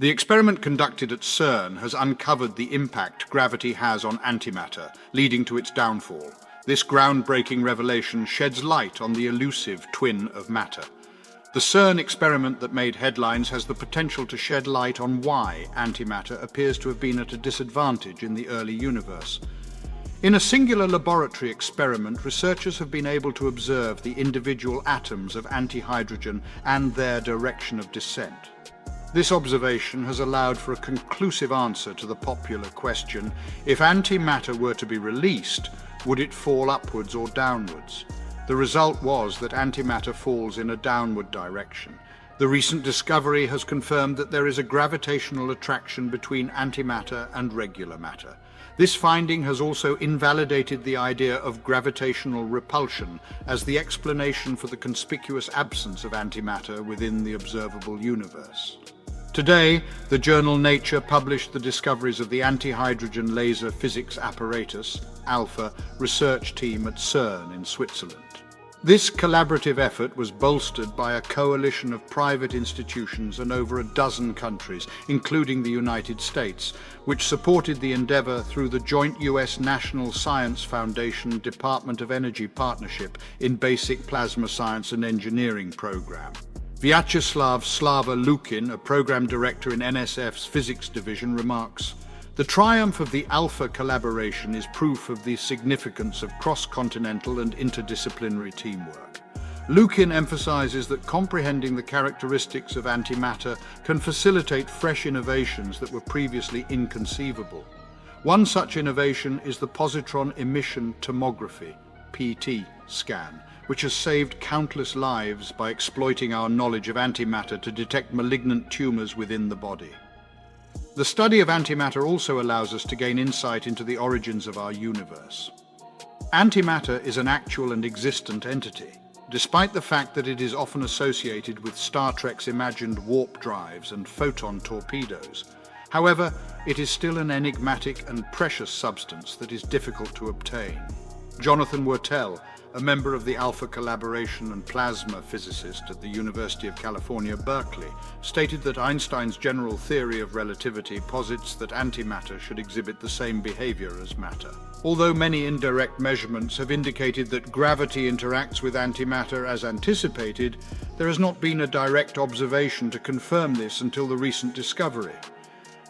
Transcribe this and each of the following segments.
The experiment conducted at CERN has uncovered the impact gravity has on antimatter, leading to its downfall. This groundbreaking revelation sheds light on the elusive twin of matter. The CERN experiment that made headlines has the potential to shed light on why antimatter appears to have been at a disadvantage in the early universe. In a singular laboratory experiment, researchers have been able to observe the individual atoms of antihydrogen and their direction of descent. This observation has allowed for a conclusive answer to the popular question, if antimatter were to be released, would it fall upwards or downwards? The result was that antimatter falls in a downward direction. The recent discovery has confirmed that there is a gravitational attraction between antimatter and regular matter. This finding has also invalidated the idea of gravitational repulsion as the explanation for the conspicuous absence of antimatter within the observable universe. Today, the journal Nature published the discoveries of the Antihydrogen Laser Physics Apparatus, ALPHA, research team at CERN in Switzerland. This collaborative effort was bolstered by a coalition of private institutions in over a dozen countries, including the United States, which supported the endeavor through the joint U.S. National Science Foundation Department of Energy Partnership in Basic Plasma Science and Engineering program. Vyacheslav Slava Lukin, a program director in NSF's physics division, remarks, "The triumph of the ALPHA collaboration is proof of the significance of cross-continental and interdisciplinary teamwork." Lukin emphasizes that comprehending the characteristics of antimatter can facilitate fresh innovations that were previously inconceivable. One such innovation is the positron emission tomography, (PT) scan, which has saved countless lives by exploiting our knowledge of antimatter to detect malignant tumors within the body. The study of antimatter also allows us to gain insight into the origins of our universe. Antimatter is an actual and existent entity, despite the fact that it is often associated with Star Trek's imagined warp drives and photon torpedoes. However, it is still an enigmatic and precious substance that is difficult to obtain. Jonathan Wurtele, a member of the ALPHA collaboration and plasma physicist at the University of California, Berkeley, stated that Einstein's general theory of relativity posits that antimatter should exhibit the same behavior as matter. Although many indirect measurements have indicated that gravity interacts with antimatter as anticipated, there has not been a direct observation to confirm this until the recent discovery.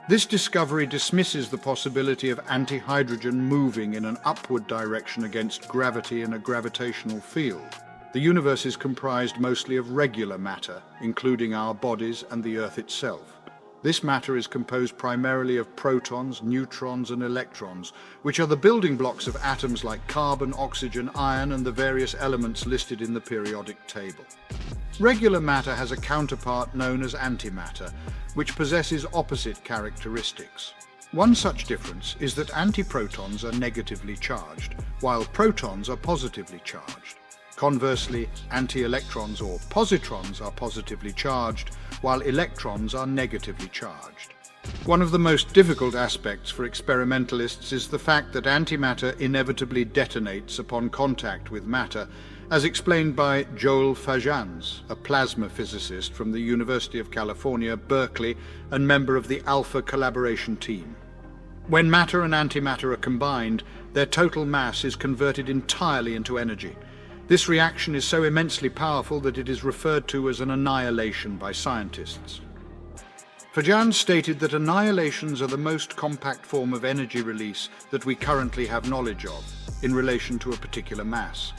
This discovery dismisses the possibility of antihydrogen moving in an upward direction against gravity in a gravitational field. The universe is comprised mostly of regular matter, including our bodies and the Earth itself. This matter is composed primarily of protons, neutrons, and electrons, which are the building blocks of atoms like carbon, oxygen, iron, and the various elements listed in the periodic table. Regular matter has a counterpart known as antimatter, which possesses opposite characteristics. One such difference is that antiprotons are negatively charged, while protons are positively charged. Conversely, anti-electrons or positrons are positively charged, while electrons are negatively charged. One of the most difficult aspects for experimentalists is the fact that antimatter inevitably detonates upon contact with matter, as explained by Joel Fajans, a plasma physicist from the University of California, Berkeley, and member of the ALPHA collaboration team. When matter and antimatter are combined, their total mass is converted entirely into energy. This reaction is so immensely powerful that it is referred to as an annihilation by scientists. Fajans stated that annihilations are the most compact form of energy release that we currently have knowledge of in relation to a particular mass.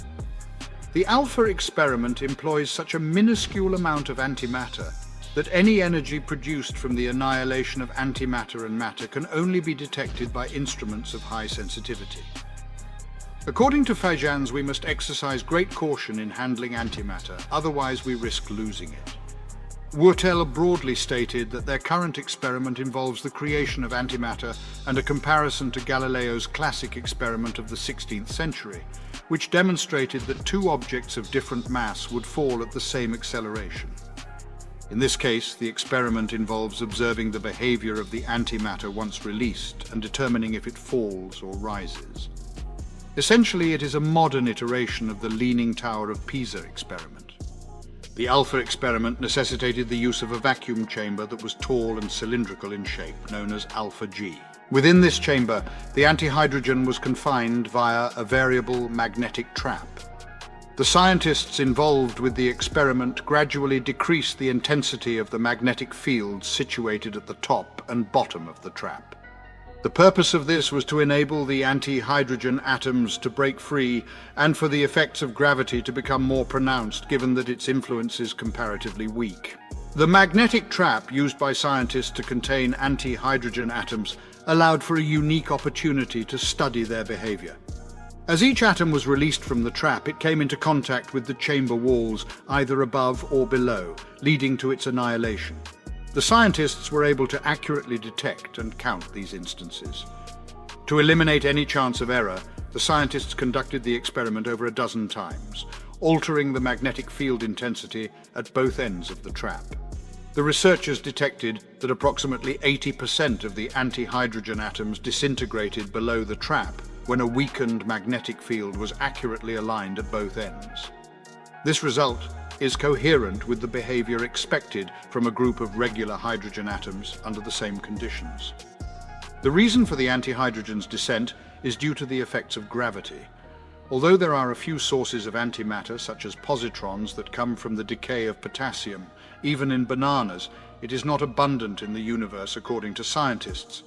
The ALPHA experiment employs such a minuscule amount of antimatter that any energy produced from the annihilation of antimatter and matter can only be detected by instruments of high sensitivity. According to Fajans, we must exercise great caution in handling antimatter, otherwise we risk losing it. Wurtele broadly stated that their current experiment involves the creation of antimatter and a comparison to Galileo's classic experiment of the 16th century, which demonstrated that two objects of different mass would fall at the same acceleration. In this case, the experiment involves observing the behavior of the antimatter once released and determining if it falls or rises. Essentially, it is a modern iteration of the Leaning Tower of Pisa experiment. The alpha experiment necessitated the use of a vacuum chamber that was tall and cylindrical in shape, known as alpha G. Within this chamber, the antihydrogen was confined via a variable magnetic trap. The scientists involved with the experiment gradually decreased the intensity of the magnetic fields situated at the top and bottom of the trap. The purpose of this was to enable the antihydrogen atoms to break free and for the effects of gravity to become more pronounced, given that its influence is comparatively weak. The magnetic trap used by scientists to contain antihydrogen atoms allowed for a unique opportunity to study their behavior. As each atom was released from the trap, it came into contact with the chamber walls, either above or below, leading to its annihilation. The scientists were able to accurately detect and count these instances. To eliminate any chance of error, the scientists conducted the experiment over a dozen times, altering the magnetic field intensity at both ends of the trap. The researchers detected that approximately 80% of the antihydrogen atoms disintegrated below the trap when a weakened magnetic field was accurately aligned at both ends. This result is coherent with the behavior expected from a group of regular hydrogen atoms under the same conditions. The reason for the antihydrogen's descent is due to the effects of gravity. Although there are a few sources of antimatter, such as positrons, that come from the decay of potassium, even in bananas, it is not abundant in the universe according to scientists.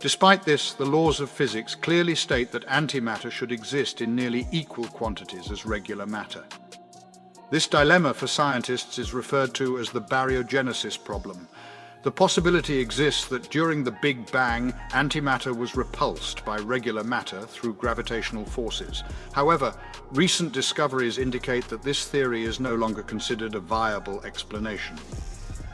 Despite this, the laws of physics clearly state that antimatter should exist in nearly equal quantities as regular matter. This dilemma for scientists is referred to as the baryogenesis problem. The possibility exists that during the Big Bang, antimatter was repulsed by regular matter through gravitational forces. However, recent discoveries indicate that this theory is no longer considered a viable explanation.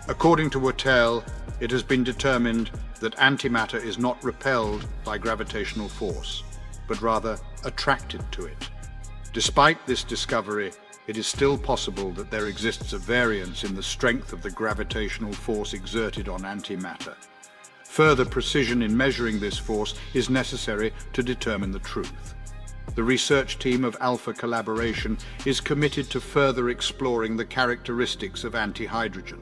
According to Wettel, it has been determined that antimatter is not repelled by gravitational force, but rather attracted to it. Despite this discovery, it is still possible that there exists a variance in the strength of the gravitational force exerted on antimatter. Further precision in measuring this force is necessary to determine the truth. The research team of Alpha Collaboration is committed to further exploring the characteristics of antihydrogen.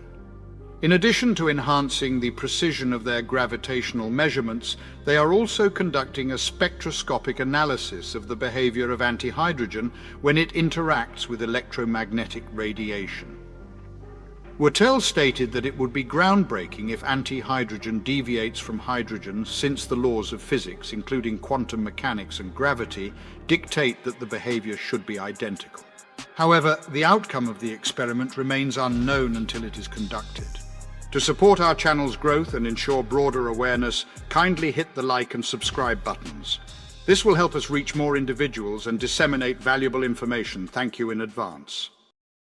In addition to enhancing the precision of their gravitational measurements, they are also conducting a spectroscopic analysis of the behavior of antihydrogen when it interacts with electromagnetic radiation. Wettel stated that it would be groundbreaking if antihydrogen deviates from hydrogen, since the laws of physics, including quantum mechanics and gravity, dictate that the behavior should be identical. However, the outcome of the experiment remains unknown until it is conducted. To support our channel's growth and ensure broader awareness, kindly hit the like and subscribe buttons. This will help us reach more individuals and disseminate valuable information. Thank you in advance.